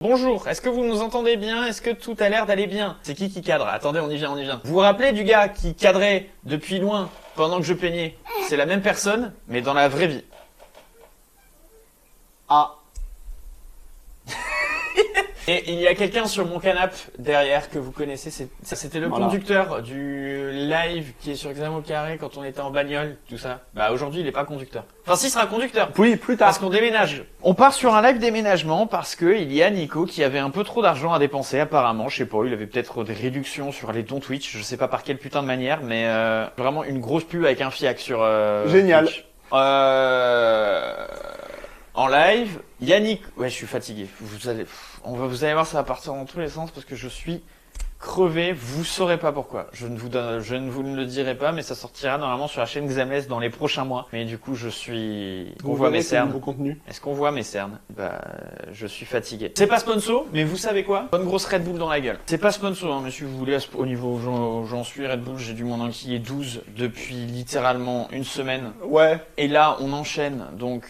Bonjour, est-ce que vous nous entendez bien? Est-ce que tout a l'air d'aller bien? C'est qui cadre? Attendez, on y vient, on y vient. Vous vous rappelez du gars qui cadrait depuis loin pendant que je peignais? C'est la même personne, mais dans la vraie vie. Ah. Et il y a quelqu'un sur mon canapé derrière que vous connaissez, c'était le conducteur du live qui est sur Examen au carré quand on était en bagnole, tout ça. Bah aujourd'hui il est pas conducteur. Enfin si, il sera conducteur. Oui, plus tard. Parce qu'on déménage. On part sur un live déménagement parce que il y a Nico qui avait un peu trop d'argent à dépenser apparemment. Je sais pas, il avait peut-être des réductions sur les dons Twitch, je sais pas par quelle putain de manière, mais vraiment une grosse pub avec un fiac sur Génial. Twitch. En live, Yannick, ouais, je suis fatigué. Vous allez voir, ça va partir dans tous les sens parce que je suis crevé. Vous saurez pas pourquoi. Je ne vous le dirai pas, mais ça sortira normalement sur la chaîne Xamless dans les prochains mois. Mais du coup, on voit mes cernes. Est-ce qu'on voit mes cernes? Bah, je suis fatigué. C'est pas sponsor, mais vous savez quoi? Bonne grosse Red Bull dans la gueule. C'est pas sponsor, hein, mais si vous voulez, au niveau où j'en suis, Red Bull, j'ai dû m'en enquiller 12 depuis littéralement une semaine. Ouais. Et là, on enchaîne. Donc,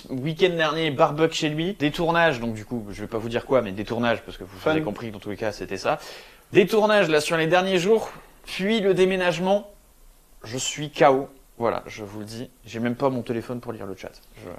week-end dernier, barbecue chez lui. Des tournages, donc du coup, je vais pas vous dire quoi, mais des tournages, parce que vous avez compris que dans tous les cas, c'était ça. Des tournages là sur les derniers jours, puis le déménagement, je suis KO. Voilà, je vous le dis, j'ai même pas mon téléphone pour lire le chat.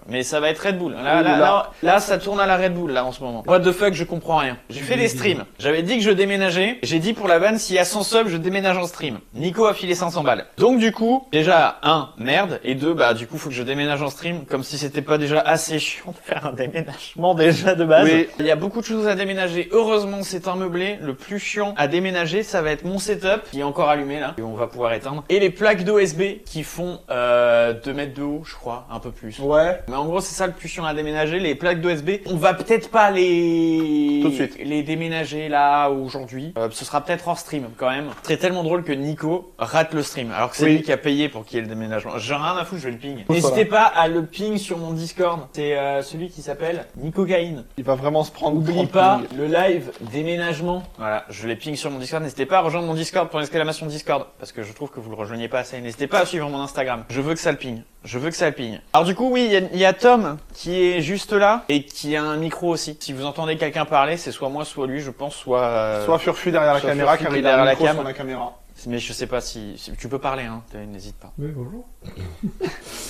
Mais ça va être Red Bull. Là, ça tourne à la Red Bull là en ce moment. What the fuck, je comprends rien. J'ai fait des streams. J'avais dit que je déménageais. J'ai dit pour la vanne, s'il y a 100 subs, je déménage en stream. Nico a filé 500 balles. Donc du coup, déjà, merde. Et deux, bah du coup, faut que je déménage en stream. Comme si c'était pas déjà assez chiant de faire un déménagement déjà de base. Oui. Il y a beaucoup de choses à déménager. Heureusement, c'est un meublé. Le plus chiant à déménager, ça va être mon setup, qui est encore allumé là. Et on va pouvoir éteindre. Et les plaques d'OSB qui font 2 mètres de haut, je crois, un peu plus. Ouais. Mais en gros, c'est ça le plus chiant à déménager, les plaques d'OSB. On va peut-être pas les... Tout de suite. Les déménager là, aujourd'hui. Ce sera peut-être hors stream, quand même. Ce serait tellement drôle que Nico rate le stream, alors que c'est lui qui a payé pour qu'il y ait le déménagement. J'ai rien à foutre, je vais le ping. N'hésitez pas à le ping sur mon Discord. C'est celui qui s'appelle Nico Gain. Il va vraiment se prendre. N'oublie pas le live déménagement. Voilà, je les ping sur mon Discord. N'hésitez pas à rejoindre mon Discord pour l'exclamation Discord, parce que je trouve que vous le rejoignez pas assez. N'hésitez pas à suivre mon Instagram. Je veux que ça le ping. Je veux que ça le ping. Alors du coup, oui, il y a Tom qui est juste là et qui a un micro aussi. Si vous entendez quelqu'un parler, c'est soit moi, soit lui, je pense, soit Furfu derrière la caméra, car il a un micro sur la caméra. Mais je sais pas si tu peux parler, hein. N'hésite pas. Oui, bonjour.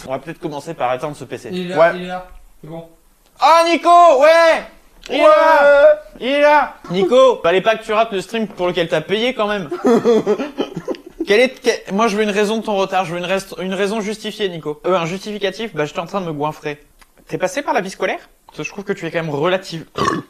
On va peut-être commencer par éteindre ce PC. Il est là, il est là. C'est bon. Ah, Nico, ouais! Il est là! Nico, fallait pas que tu rates le stream pour lequel t'as payé quand même. Moi, je veux une raison de ton retard. Je veux une raison justifiée, Nico. Un justificatif, bah, j'étais en train de me goinfrer. T'es passé par la vie scolaire? Parce que je trouve que tu es quand même relative.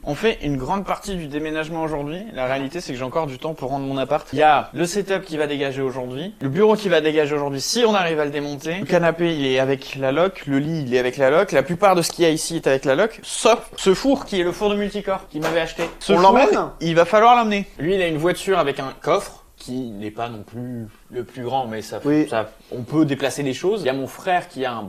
On fait une grande partie du déménagement aujourd'hui. La réalité, c'est que j'ai encore du temps pour rendre mon appart. Il y a le setup qui va dégager aujourd'hui. Le bureau qui va dégager aujourd'hui si on arrive à le démonter. Le canapé, il est avec la loc. Le lit, il est avec la loc. La plupart de ce qu'il y a ici est avec la loc. Sauf ce four qui est le four de multicore qu'il m'avait acheté. On l'emmène? Il va falloir l'emmener. Lui, il a une voiture avec un coffre qui n'est pas non plus le plus grand, mais on peut déplacer des choses. Il y a mon frère qui a un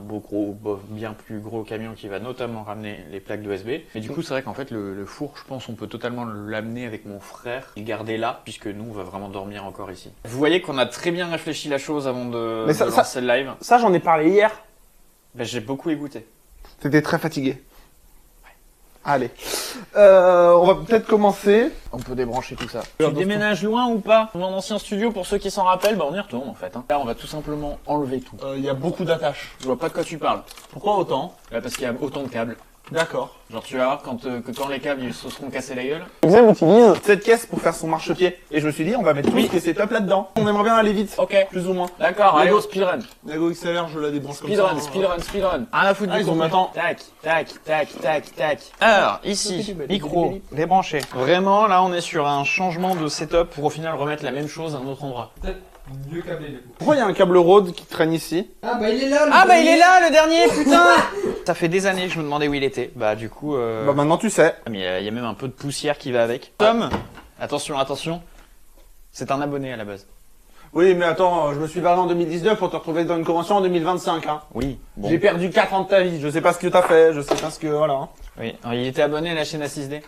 bien plus gros camion qui va notamment ramener les plaques d'OSB. Et du coup, c'est vrai qu'en fait, le four, je pense, on peut totalement l'amener avec mon frère et le garder là, puisque nous, on va vraiment dormir encore ici. Vous voyez qu'on a très bien réfléchi la chose avant de lancer le live. Ça, j'en ai parlé hier. Ben, j'ai beaucoup écouté. T'étais très fatigué. Allez, on va peut-être commencer. On peut débrancher tout ça. Tu déménages loin ou pas? Mon ancien studio, pour ceux qui s'en rappellent, bah on y retourne en fait. Là, on va tout simplement enlever tout. Il y a beaucoup d'attaches. Je vois pas de quoi tu parles. Pourquoi autant? Parce qu'il y a autant de câbles. D'accord. Genre tu vas voir quand les câbles ils se seront cassés la gueule. Xav utilise cette caisse pour faire son marchepied. Et je me suis dit, on va mettre tout ce setup là-dedans. On aimerait bien aller vite. Ok. Plus ou moins. D'accord, allez au speedrun. Lego XLR, je la débranche comme ça. Speedrun. Rien à foutre du maintenant. Tac. Alors, ici, micro, débranché. Vraiment, là on est sur un changement de setup pour au final remettre la même chose à un autre endroit. Peut-être mieux câblé du coup. Pourquoi il y a un câble Rode qui traîne ici? Ah bah il est là il est là le dernier, putain. Ça fait des années que je me demandais où il était. Bah du coup... Bah maintenant tu sais. Mais il y a même un peu de poussière qui va avec. Tom, attention. C'est un abonné à la base. Oui, mais attends, je me suis barré en 2019 pour te retrouver dans une convention en 2025, hein. Oui, bon. J'ai perdu 4 ans de ta vie, je sais pas ce que t'as fait, je sais pas ce que... Voilà. Hein. Oui, alors, il était abonné à la chaîne A6D.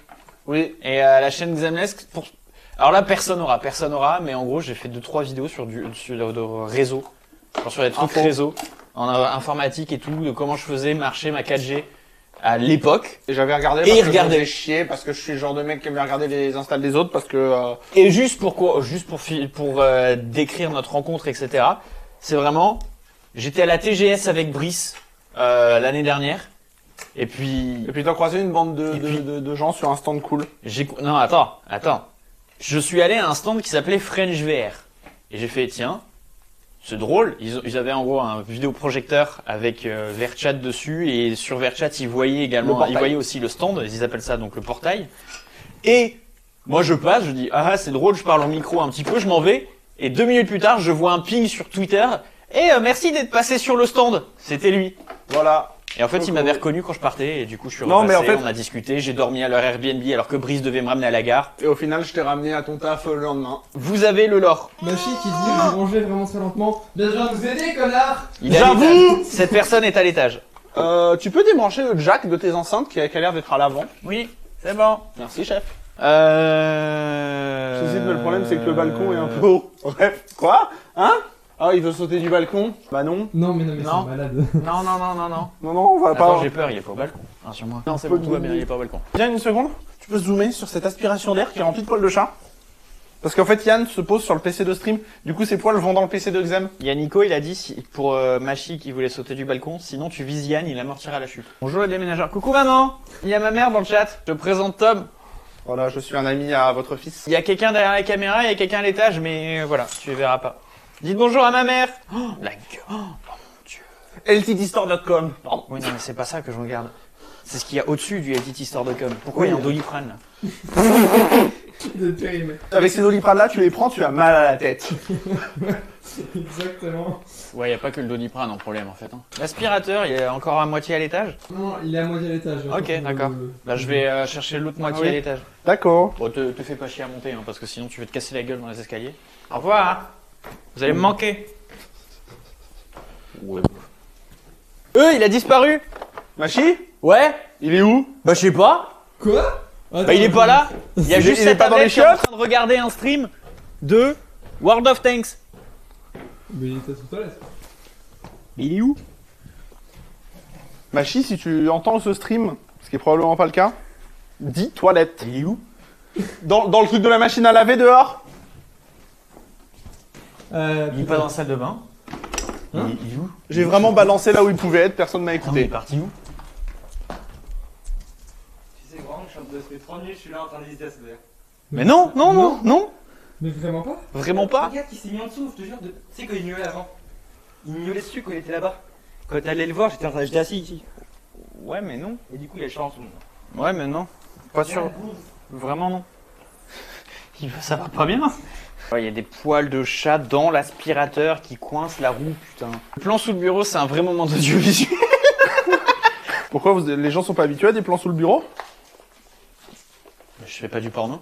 Oui. Et à la chaîne Xamless, alors là, personne aura, mais en gros, j'ai fait 2-3 vidéos sur du réseau. Genre sur les trucs réseau, en informatique et tout, de comment je faisais marcher ma 4G. à l'époque. Et j'avais regardé. Et parce il que je regardait. me faisais chier parce que je suis le genre de mec qui aime bien regarder les installs des autres parce que. Et juste pour quoi, juste pour décrire notre rencontre, etc. C'est vraiment, j'étais à la TGS avec Brice l'année dernière. Et puis t'as croisé une bande Et puis- de gens sur un stand cool. non, attends. Je suis allé à un stand qui s'appelait French VR. Et j'ai fait, tiens, c'est drôle. Ils avaient en gros un vidéoprojecteur avec VRChat dessus. Et sur VRChat, ils voyaient Le également, portail. ils voyaient aussi le stand. Ils appellent ça donc le portail. Et moi, je passe, je dis, ah, c'est drôle, je parle au micro un petit peu, je m'en vais. Et 2 minutes plus tard, je vois un ping sur Twitter. Et merci d'être passé sur le stand. C'était lui. Voilà. Et en fait, il Coucou. m'avait reconnu quand je partais, et du coup, je suis Non, repassé, mais en fait- on a discuté, j'ai dormi à leur Airbnb alors que Brice devait me ramener à la gare. Et au final, je t'ai ramené à ton taf le lendemain. Vous avez le lore. Ma fille qui dit vous rangez vraiment très lentement. Bien, je viens de vous aider, connard. Il est à J'avoue. l'étage. Cette personne est à l'étage. Tu peux débrancher le jack de tes enceintes qui a l'air d'être à l'avant. Oui, c'est bon. Merci, chef. Euh... Ceci, mais le problème, c'est que le balcon est un peu haut. Bref. Quoi? Hein? Ah, il veut sauter du balcon? Bah non. Non, mais Non. c'est malade. Non. Non, on va Attends, pas. j'ai peur, il est pas au balcon. Rassure-moi. Non, c'est Peu bon, tout va de- bien, il est pas au balcon. Yann, une seconde. Tu peux zoomer sur cette aspiration d'air qui est remplie de poils de chat? Parce qu'en fait, Yann se pose sur le PC de stream. Du coup, ses poils vont dans le PC de Xem. Il y a Nico, il a dit pour Machi qui voulait sauter du balcon, sinon tu vises Yann, il amortira à la chute. Bonjour les déménageurs. Coucou maman. Il y a ma mère dans le chat. Je te présente Tom. Voilà, je suis un ami à votre fils. Il y a quelqu'un derrière la caméra, il y a quelqu'un à l'étage, mais voilà, tu les verras pas. Dites bonjour à ma mère. Oh, la gueule. Oh mon dieu. LTTstore.com. Pardon. Oui, non, mais c'est pas ça que je regarde. C'est ce qu'il y a au-dessus du LTTstore.com. Pourquoi il y a un Doliprane là? De périmé. Avec ces Doliprane là, tu les prends, tu as mal à la tête. Exactement. Ouais, il y a pas que le Doliprane en problème en fait. Hein. L'aspirateur, il est encore à moitié à l'étage. Non, il est à moitié à l'étage. Ok, d'accord. Bah, je vais chercher l'autre moitié oui. à l'étage. D'accord. Bon, te fais pas chier à monter, hein, parce que sinon tu vas te casser la gueule dans les escaliers. Au revoir. Vous allez me manquer. Ouais. Il a disparu. Machi? Ouais. Il est où? Bah je sais pas. Quoi? Bah il est pas là. Il y a Il est- juste il est cette pas dans tablette les qui est en chiottes train de regarder un stream de World of Tanks. Mais il était sous toilette. Mais il est où? Machi, si tu entends ce stream, ce qui est probablement pas le cas, dis toilette. Il est où? Dans le truc de la machine à laver dehors? Il est pas dans la salle de bain. Hein Il est où? J'ai vraiment balancé là où il pouvait être, personne m'a Attends, il est écouté. parti où? Tu sais, vraiment, je suis en train de se faire 30 minutes, je suis là en train d'hésiter à se faire. Mais non. Mais vraiment pas? Vraiment pas. Regarde qui s'est mis en dessous, je te jure. Tu sais, quand il miaulait avant. Il miaulait dessus quand il était là-bas. Quand t'allais le voir, j'étais assis ici. Ouais, mais non. Et du coup, il a le chat en dessous. Ouais, mais non. Pas sûr. Vraiment non. Ça va pas bien. Il y a des poils de chat dans l'aspirateur qui coincent la roue, putain. Le plan sous le bureau, c'est un vrai moment d'audiovisuel. Pourquoi les gens sont pas habitués à des plans sous le bureau? Je fais pas du porno.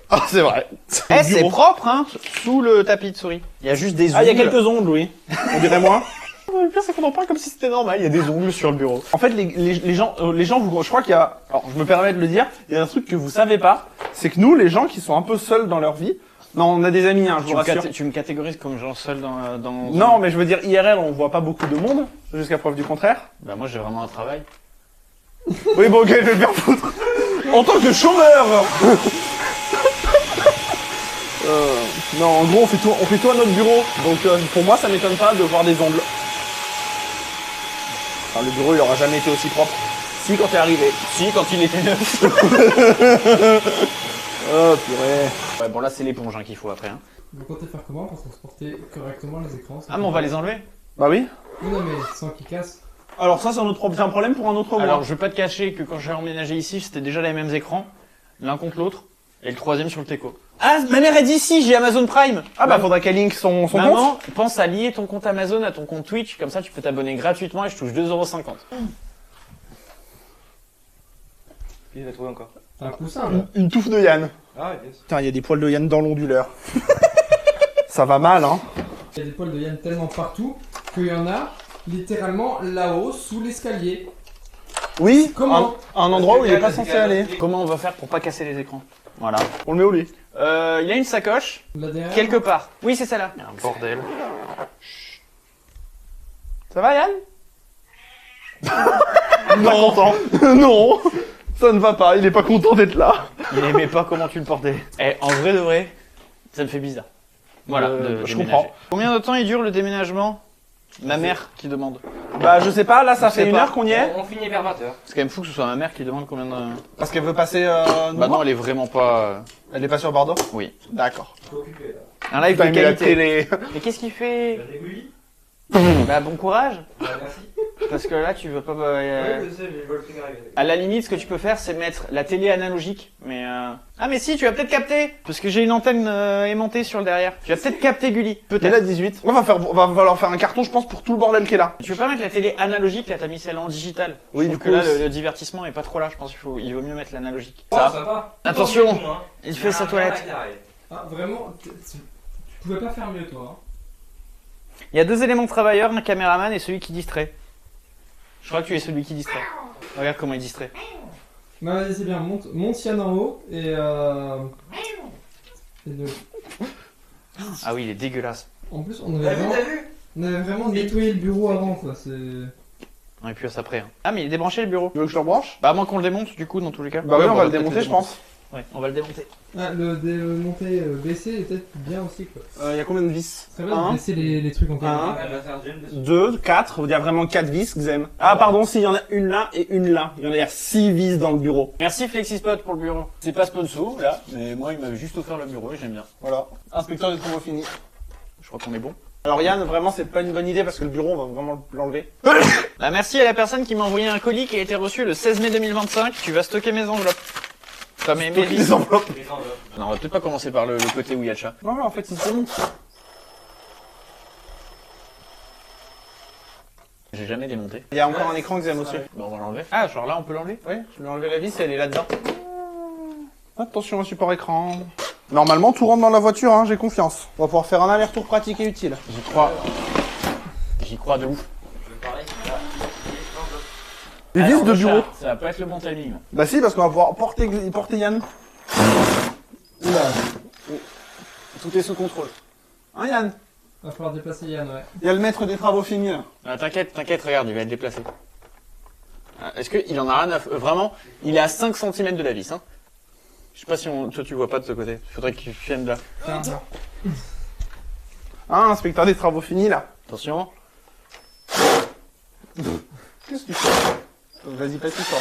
Ah, c'est vrai. Eh, c'est propre, hein, sous le tapis de souris. Il y a juste des ongles. Ah, il y a quelques ongles, oui. On dirait moi. Le pire, c'est qu'on en parle comme si c'était normal. Il y a des ongles sur le bureau. En fait, les gens, je crois qu'il y a, alors je me permets de le dire, il y a un truc que vous savez pas, c'est que nous, les gens qui sont un peu seuls dans leur vie, non, on a des amis, hein, je vous rassure. Tu me catégorises comme gens seuls dans... Non, mais je veux dire, IRL, on voit pas beaucoup de monde, jusqu'à preuve du contraire. Bah moi, j'ai vraiment un travail. Oui, bon, ok, je vais me faire foutre. En tant que chômeur. Non, en gros, on fait tout à notre bureau, donc pour moi, ça m'étonne pas de voir des ongles. Enfin, le bureau, il aura jamais été aussi propre. Si, quand t'es arrivé. Si, quand il était neuf. Oh, purée. Ouais, bon, là, c'est l'éponge hein, qu'il faut après. Hein. Vous comptez faire comment pour transporter correctement les écrans? Ah, mais on va les enlever. Bah oui. Oui, non, mais sans qu'ils cassent. Alors ça, c'est un problème pour un autre mois. Alors, je vais pas te cacher que quand j'ai emménagé ici, c'était déjà les mêmes écrans, l'un contre l'autre, et le troisième sur le Teco. Ah, ma mère est d'ici, j'ai Amazon Prime. Ah bah, faudra qu'elle link son compte. Maman, pense à lier ton compte Amazon à ton compte Twitch, comme ça tu peux t'abonner gratuitement et je touche 2,50 €. Il va trouver encore. T'as un coussin, là. Une touffe de Yann. Ah ouais, yes. Putain, il y a des poils de Yann dans l'onduleur. Ça va mal, hein. Il y a des poils de Yann tellement partout qu'il y en a littéralement là-haut, sous l'escalier. Oui, Comment un endroit où il est pas censé aller. Comment on va faire pour pas casser les écrans? Voilà. On le met au lit. Il a une sacoche, Là derrière. quelque part. Oui, c'est celle-là. Il y a un bordel. Ça va, Yann? Pas content. Non, ça ne va pas, il est pas content d'être là. Il aimait pas comment tu le portais. Eh, en vrai de vrai, ça me fait bizarre. Voilà, Je déménager. comprends. Combien de temps il dure le déménagement? Ma mère qui demande. Bah je sais pas, là ça Je fait sais une pas. heure qu'on y est. On finit vers 20h. C'est quand même fou que ce soit ma mère qui demande combien de... Parce qu'elle veut passer... Bah non, elle est vraiment pas... Elle est pas sur Bordeaux? Oui. D'accord. Je suis occupé là. Un live T'as de mis la qualité. télé. Mais qu'est-ce qu'il fait? T'as des couilles? Bah bon courage. Ouais, merci. Parce que là, tu veux pas... Ouais, je sais, mais je vois le truc arriver. À la limite, ce que tu peux faire, c'est mettre la télé analogique. Mais ah mais si, tu vas peut-être capter. Parce que j'ai une antenne aimantée sur le derrière. Tu vas peut-être capter Gulli. Il est Peut-être. là 18. On va falloir faire un carton je pense pour tout le bordel qui est là. Tu veux pas mettre la télé analogique, là t'as mis celle en digital. Oui, Je du trouve que coup, là le divertissement est pas trop là, je pense il vaut mieux mettre l'analogique. Oh, Ça. ça va. Attention, Tout, hein. il fait sa toilette. Ah, vraiment, tu pouvais pas faire mieux, toi. Il y a deux éléments travailleurs, un caméraman et celui qui distrait. Je crois que tu es celui qui distrait. Regarde comment il distrait. Bah, vas-y, c'est bien, monte Yann en haut et Ah oui, il est dégueulasse. En plus, on avait T'as vu? vraiment nettoyé le bureau avant, quoi. C'est. On est plus à ça près. Hein. Ah mais il est débranché le bureau. Tu veux que je le rebranche? Bah à moins qu'on le démonte du coup dans tous les cas. Bah oui, on va le peut-être démonter je pense. Ouais, on va le démonter. Ah, le démonter baisser est peut-être bien aussi, quoi. Il y a combien de vis? Très bien de baisser les trucs en Un. caméra. Elle va faire James dessus. 2, 4, il y a vraiment 4 vis, Xem. Ah pardon, si, il y en a une là et une là. Il y en a 6 vis dans le bureau. Merci FlexiSpot pour le bureau. C'est pas sponsor là, mais moi il m'avait juste offert le bureau et j'aime bien. Voilà. Inspecteur des travaux finis. Je crois qu'on est bon. Alors Yann, vraiment c'est pas une bonne idée parce que le bureau on va vraiment l'enlever. Bah, merci à la personne qui m'a envoyé un colis qui a été reçu le 16 mai 2025. Tu vas stocker mes enveloppes. Enfin mes Les vis. enveloppes. Les enveloppes. Non, on va peut-être pas commencer par le côté où il y a le chat. Non, en fait, il se monte. J'ai jamais démonté. Il y a encore un écran Xem aussi. Bon, on va l'enlever. Ah, genre là on peut l'enlever. Oui, je vais enlever la vis, elle est là-dedans. Attention au support écran. Normalement, tout rentre dans la voiture, hein, j'ai confiance. On va pouvoir faire un aller-retour pratique et utile. J'y crois. J'y crois de ouf. Je vais parler. Là. Les vis Alors, de le bureau. chat, ça va pas être le bon timing. Bah si, parce qu'on va pouvoir porter Yann. Oula. Tout est sous contrôle. Hein Yann? Va falloir déplacer Yann, ouais. Il y a le maître des travaux finis là. Ah, t'inquiète, regarde, il va être déplacé. Ah, est-ce qu'il en a rien à... Vraiment, il est à 5 cm de la vis, hein. Je sais pas si toi tu vois pas de ce côté. Faudrait qu'il vienne là. Tiens, Hein, inspecteur des travaux finis là. Attention. Qu'est-ce que tu fais? Vas-y, pas plus fort.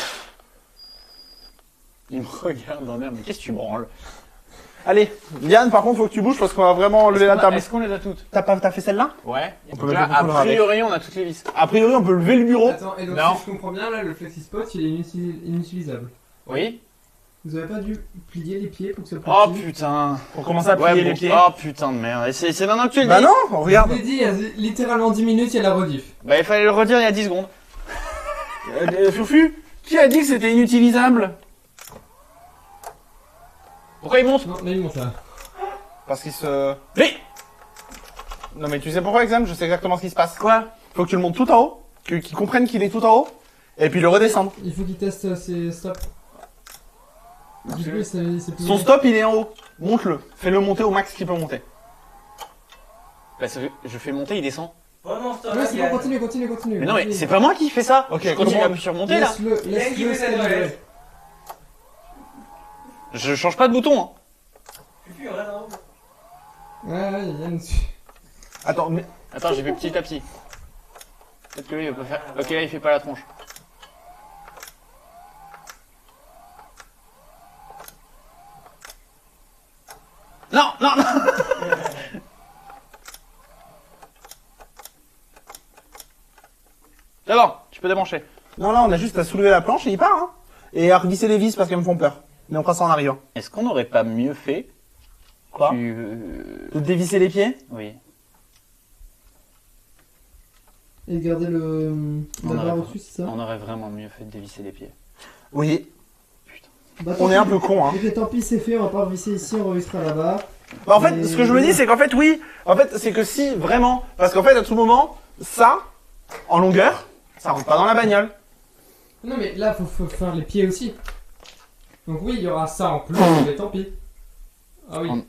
Il me regarde en l'air, mais qu'est-ce que tu branles? Allez, Yann, par contre, faut que tu bouges parce qu'on va vraiment enlever la table. Est-ce qu'on les a toutes? T'as fait celle-là? Ouais. On peut Donc mettre là, le a contrôleur avec. priori, on a toutes les vis. A priori, on peut lever le bureau. attends, et donc Non. si je comprends bien, là, le FlexiSpot, il est inutilisable. Oui. Vous avez pas dû plier les pieds pour que ça puisse. Oh putain. On commence à plier Ouais, les bon. pieds. Oh putain de merde. Et c'est maintenant que tu le Bah dis. non, Je regarde. vous l'ai dit, il y a littéralement 10 minutes, il y a la rediff. Bah il fallait le redire il y a 10 secondes. Fufu, qui a dit que c'était inutilisable? Pourquoi il monte? Non, mais il monte là. Parce qu'il se... Mais Non mais tu sais pourquoi, Exam? Je sais exactement ce qui se passe. quoi? Faut que tu le montes tout en haut, qu'il comprenne qu'il est tout en haut, et puis le redescendre. Il faut qu'il teste ses stops. Du coup, c'est plus. Son stop, il est en haut. Monte-le. Fais-le monter au max qu'il peut monter. Bah je fais monter, il descend. Oh non, stop. Ouais, c'est bon, continue. Mais non mais c'est pas moi qui fais ça. Ok, Je continue comment- à sur monter là. Laisse-le Yann qui fait sa scanner. toilette. Je change pas de bouton. Hein. Fufu, on a là. Ouais, Yann. Attends, mais... Attends, j'ai fait petit à petit. Peut-être que lui il va pas faire. Ok là il fait pas la tronche. Non. D'abord, tu peux débrancher. Non, là, on a juste à soulever la planche et il part, hein. Et à revisser les vis parce qu'elles me font peur. Mais on fera ça en arrivant. Est-ce qu'on n'aurait pas mieux fait? Quoi? Tu... De dévisser les pieds? Oui. Et garder On la barre aurait- au-dessus, c'est ça? On aurait vraiment mieux fait de dévisser les pieds. Oui. Bah, On est un peu con, hein. Ok, tant pis, c'est fait, on va pas revisser ici, on revissera là-bas. Bah, en fait, Mais- ce que je me dis, c'est qu'en fait, oui. En fait, c'est que si, vraiment. Parce qu'en fait, à tout moment, ça, en longueur, ça rentre pas dans la bagnole. Non, mais là, faut faire les pieds aussi. Donc, oui, il y aura ça en plus, mais tant pis. Ah oui.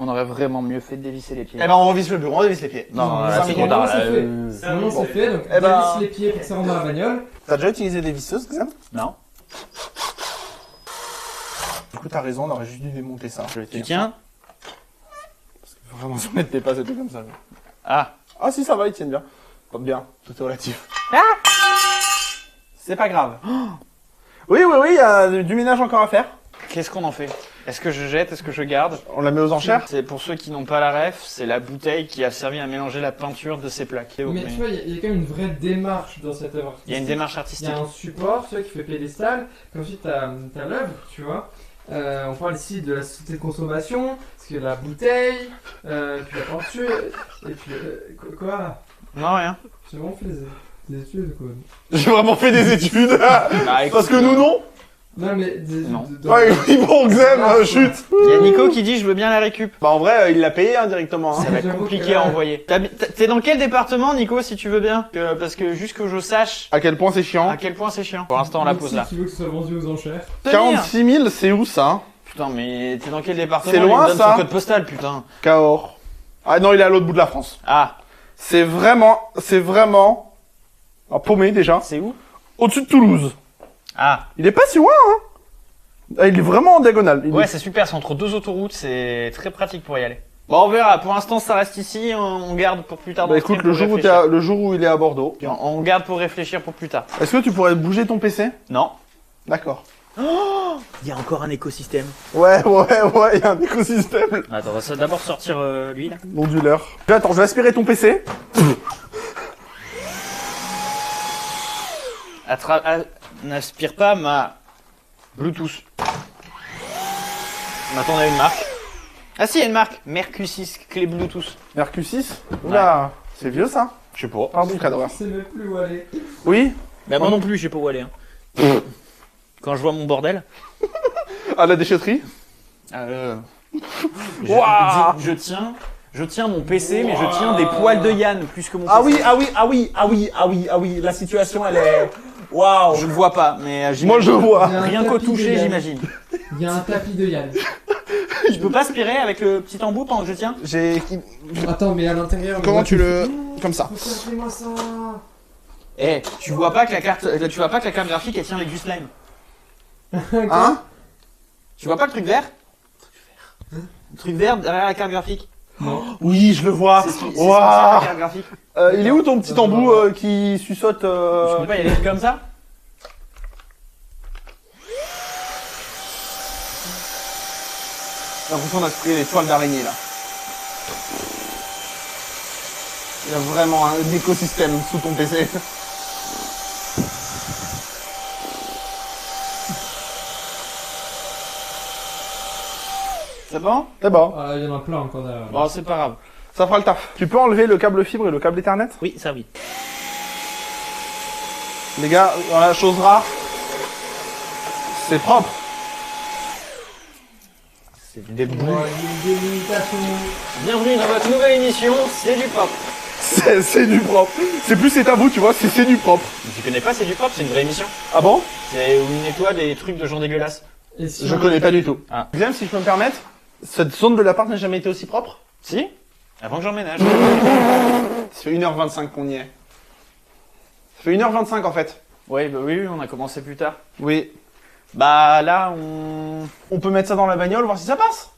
On aurait vraiment mieux fait de dévisser les pieds. Eh ben, on revisse le bureau, on revisse les pieds. Non, là, c'est c'est trop bon, tard. c'est fait. Ça, Maintenant bon. c'est fait, donc Eh ben- dévisse les pieds pour que ça rentre dans la bagnole. T'as déjà utilisé des visseuses, Xam? Non. Du coup, t'as raison, on aurait juste dû démonter ça. Je vais te Tu dire tiens. ça. Vraiment, si on n'était pas, c'était comme ça. Ah. Ah si, ça va, ils tiennent bien. Pas bien, tout est relatif. C'est pas grave. Oui, il y a du ménage encore à faire. Qu'est-ce qu'on en fait? Est-ce que je jette? Est-ce que je garde? On la met aux enchères. C'est pour ceux qui n'ont pas la ref, c'est la bouteille qui a servi à mélanger la peinture de ces plaques. Mais tu vois, il y a quand même une vraie démarche dans cette œuvre. Il y a une démarche Il y artistique. a un support, tu vois, qui fait pédestal, puis ensuite t'as l'œuvre, tu vois. On parle ici de la société de consommation, parce que la bouteille, puis la peinture, et puis quoi? Non, rien. J'ai vraiment fait des études quoi. J'ai vraiment fait des études. Bah, Parce que nous, non. Non mais Non. Ouais, il bon, Xem, chut. Il y a Nico qui dit je veux bien la récup. Bah, en vrai, il l'a payé, hein, directement. Hein. Ça va être J'avoue compliqué que- à envoyer. T'es dans quel département, Nico, si tu veux bien? Parce que juste que je sache À quel point c'est chiant. à quel point c'est chiant. Pour l'instant, on la pose là. Qui veut que ce soit vendu aux enchères. 46 000, c'est où ça? Putain, mais t'es dans quel département? C'est loin, Il me donne ça son code postal, putain. Cahors. Ah non, il est à l'autre bout de la France. Ah, C'est vraiment, paumé déjà. c'est où? Au-dessus de Toulouse. Ah, Il est pas si loin, hein. Ah, il est vraiment en diagonale. Il ouais, est- c'est super, c'est entre deux autoroutes, c'est très pratique pour y aller. Bon, on verra. Pour l'instant, ça reste ici. On garde pour plus tard. dans Bah le écoute, stream le pour jour, réfléchir. le jour où il est à Bordeaux. On garde pour réfléchir pour plus tard. Est-ce que tu pourrais bouger ton PC? Non. D'accord. Il y a encore un écosystème. Ouais, il y a un écosystème Attends, on va d'abord sortir lui là. onduleur. Attends, je vais aspirer ton PC. N'aspire pas ma Bluetooth. Maintenant, on a une marque. Ah si, il y a une marque. Mercusys, clé Bluetooth. Mercus 6. Oula, c'est vieux ça. Je sais pas. Pardon, cadreur. Je sais même plus où aller. Oui. Bah moi non plus, je sais pas où aller. Hein. Quand je vois mon bordel. À la déchetterie. Ouah. Je tiens mon PC, mais je tiens des poils de Yann plus que mon PC. La situation, elle est. Waouh. Je le vois pas, mais Moi, je vois. Il y a un rien qu'au tapis de toucher, Yann. j'imagine. Il y a un tapis de Yann. Je peux pas aspirer avec le petit embout pendant que je tiens? J'ai. Attends, mais à l'intérieur. Comment tu le. Comme ça. Regardez-moi ça. Eh, tu vois pas que la carte graphique elle tient avec du slime. Hein? Tu vois pas le truc vert? Le truc vert derrière la carte graphique. Oui, je le vois. C'est censé Waouh. la carte graphique. Il est où ton petit embout qui suçote Je peux pas y aller comme ça? J'ai l'impression d'aspirer les toiles d'araignée là. Il y a vraiment un écosystème sous ton PC. C'est bon? C'est bon. Ah, il y en a plein encore derrière. Bon, c'est pas grave. Ça fera le taf. Tu peux enlever le câble fibre et le câble Ethernet? Oui, ça oui. Les gars, dans la chose rare, c'est propre. C'est du début. Ouais, une délimitation. Bienvenue dans votre nouvelle émission, c'est du pop. C'est du propre. C'est plus c'est à vous, tu vois, c'est du propre. Tu connais pas, c'est du pop, c'est une vraie émission. Ah bon? C'est où il nettoie des trucs de gens dégueulasses. Et si Je on- connais pas du tout. Ah. Deuxième, si je peux me permettre, cette zone de l'appart n'a jamais été aussi propre. Si? Avant que j'emménage. Ça fait 1h25 qu'on y est. Ça fait 1h25 en fait. Oui, bah oui, on a commencé plus tard. Oui. Bah là, On peut mettre ça dans la bagnole, voir si ça passe.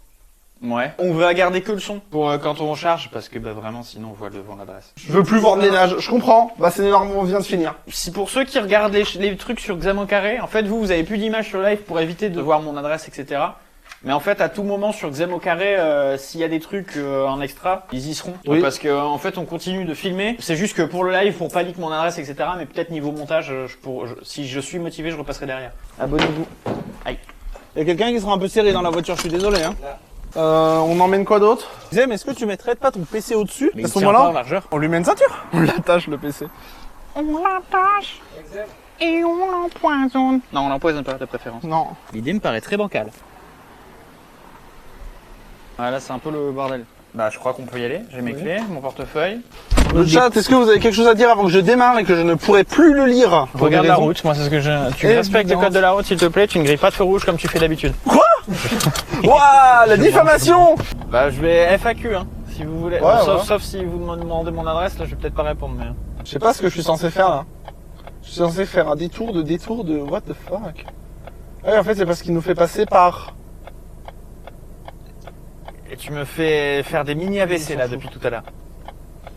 Ouais. On va garder que le son pour quand on charge, parce que bah vraiment, sinon on voit devant l'adresse. Je veux plus voir de ménage. Je comprends. Bah c'est énorme, on vient de finir. Si pour ceux qui regardent les trucs sur Xam Carré, en fait vous avez plus d'image sur live pour éviter de voir mon adresse, etc. Mais en fait à tout moment sur Xam Carré, s'il y a des trucs en extra, ils y seront. Oui. Parce que en fait on continue de filmer. C'est juste que pour le live, pour pas leak mon adresse, etc. Mais peut-être niveau montage, si je suis motivé, je repasserai derrière. Abonnez-vous. Aïe. Il y a quelqu'un qui sera un peu serré dans la voiture, je suis désolé. Hein. On emmène quoi d'autre? Zem, est-ce que tu mettrais pas ton PC au-dessus? Mais À il ce tient pas en moment-là, largeur. on lui met une ceinture. On l'attache le PC. On l'attache et on l'empoisonne. Non, on l'empoisonne pas de préférence. Non. L'idée me paraît très bancale. Ah là c'est un peu le bordel. Bah je crois qu'on peut y aller. J'ai mes clés, mon portefeuille. Le chat, est-ce que vous avez quelque chose à dire avant que je démarre et que je ne pourrai plus le lire? Pour Regarde des la raisons- route, moi c'est ce que je... Tu Évidemment. respectes le code de la route s'il te plaît, tu ne grilles pas de feu rouge comme tu fais d'habitude. Quoi? Ouah, la diffamation. Bah je vais FAQ hein, si vous voulez. Ouais, Sauf si vous me demandez mon adresse, là je vais peut-être pas répondre mais... Je sais pas ce que je suis censé faire là. Je suis censé faire un détour de what the fuck. Ouais, en fait c'est parce qu'il nous fait passer par... Et tu me fais faire des mini AVC là depuis tout à l'heure.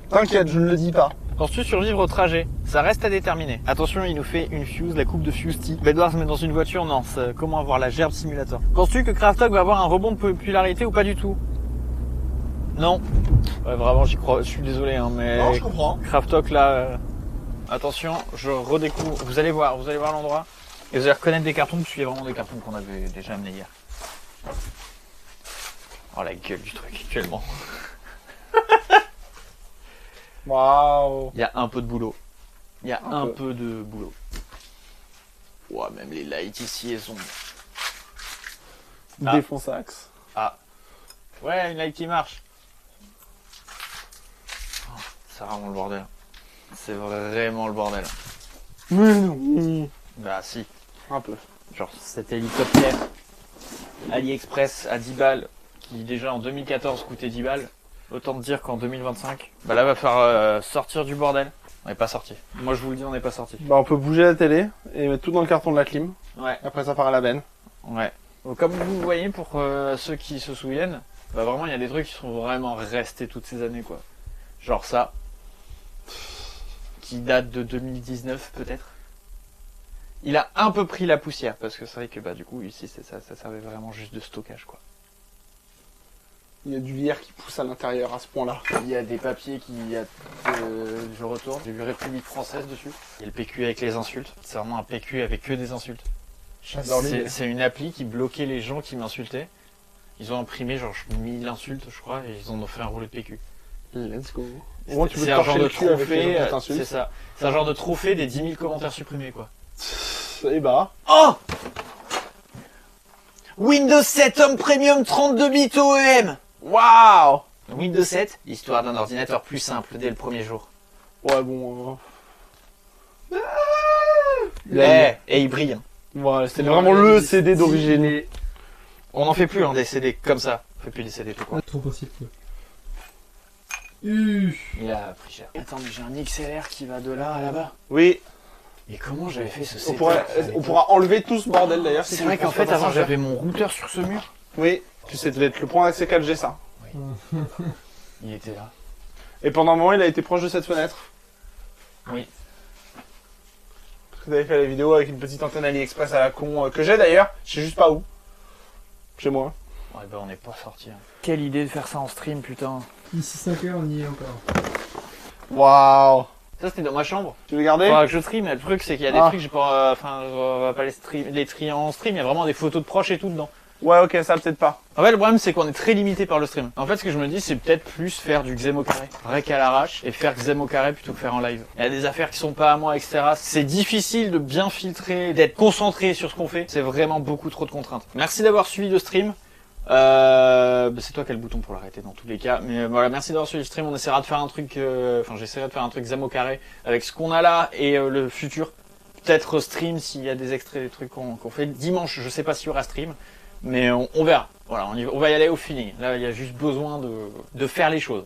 T'inquiète, je ne le dis pas. Penses-tu survivre au trajet? Ça reste à déterminer. Attention, il nous fait une fuse, la coupe de Fusty. Bedwars se met dans une voiture? Non, comment avoir la gerbe simulator? Penses-tu que Kraftok va avoir un rebond de popularité ou pas du tout? Non. Ouais, vraiment, j'y crois. Je suis désolé, hein, mais... Non, je comprends. Kraftok, là... Attention, je redécouvre. Vous allez voir l'endroit. Et vous allez reconnaître des cartons, parce qu'il y a vraiment des cartons qu'on avait déjà amenés hier. Oh, la gueule du truc, actuellement. Waouh. Il y a un peu de boulot. Il y a un peu de boulot. Ouah, même les lights ici, elles sont... Défonce-axe. Ah. Ouais, une light qui marche. Oh, c'est vraiment le bordel. C'est vraiment le bordel. Mais non. Bah si. Un peu. Genre cet hélicoptère AliExpress à 10 balles, qui déjà en 2014 coûtait 10 balles. Autant te dire qu'en 2025, bah là va falloir sortir du bordel. On n'est pas sorti. Moi je vous le dis, on n'est pas sorti. Bah on peut bouger la télé et mettre tout dans le carton de la clim. Ouais. Après ça part à la benne. Ouais. Donc, comme vous voyez, pour ceux qui se souviennent, bah vraiment il y a des trucs qui sont vraiment restés toutes ces années quoi. Genre ça, qui date de 2019 peut-être. Il a un peu pris la poussière parce que c'est vrai que bah du coup ici ça servait vraiment juste de stockage quoi. Il y a du lierre qui pousse à l'intérieur à ce point-là. Il y a des papiers je retourne, j'ai vu République française dessus. Il y a le PQ avec les insultes. C'est vraiment un PQ avec que des insultes. C'est une appli qui bloquait les gens qui m'insultaient. Ils ont imprimé genre 1000 insultes je crois et ils en ont fait un rouleau de PQ. Let's go. C'est un genre de trophée, c'est ça. C'est un genre de trophée des 10 000 commentaires supprimés quoi. Et bah. Oh Windows 7 Home Premium 32 bits OEM. Waouh. Windows 7, histoire d'un ordinateur plus simple dès le premier jour. Ouais bon. Et il brille. Hein. Voilà, c'était vraiment le CD d'origine. On n'en fait plus hein, des CD comme ça. On fait plus des CD tout court. Trop possible. Il a pris cher. Attends, mais j'ai un XLR qui va de là à là-bas. Oui. Et comment j'avais fait ce On setup pourra enlever tout ce bordel d'ailleurs. C'est vrai qu'en fait avant j'avais mon routeur sur ce mur. Oui. Tu sais, devait être le point d'accès 4G ça. Il était là. Et pendant un moment il a été proche de cette fenêtre. Oui. Parce que t'avais fait la vidéo avec une petite antenne AliExpress à la con que j'ai d'ailleurs. Je sais juste pas où. Chez moi. Ouais bah on n'est pas sorti. Hein. Quelle idée de faire ça en stream putain. Ici 5 heures, on y est encore. Waouh. Ça c'était dans ma chambre. Tu veux garder? Faudra que je stream, mais le truc c'est qu'il y a des trucs, j'ai pas, enfin, on va pas les trier en stream, il y a vraiment des photos de proches et tout dedans. Ouais ok, ça peut-être pas. En fait le problème c'est qu'on est très limité par le stream. En fait ce que je me dis c'est peut-être plus faire du Xem au carré, rec à l'arrache, et faire Xem au carré plutôt que faire en live. Il y a des affaires qui sont pas à moi, etc. C'est difficile de bien filtrer, d'être concentré sur ce qu'on fait. C'est vraiment beaucoup trop de contraintes. Merci d'avoir suivi le stream. C'est toi qui as le bouton pour l'arrêter dans tous les cas. Mais voilà, merci d'avoir suivi le stream. On essaiera de faire un truc, j'essaierai de faire un truc Xem au carré avec ce qu'on a là et le futur. Peut-être stream s'il y a des extraits des trucs qu'on fait. Dimanche, je sais pas s'il y aura stream, mais on verra. Voilà, on va y aller au feeling. Là, il y a juste besoin de faire les choses.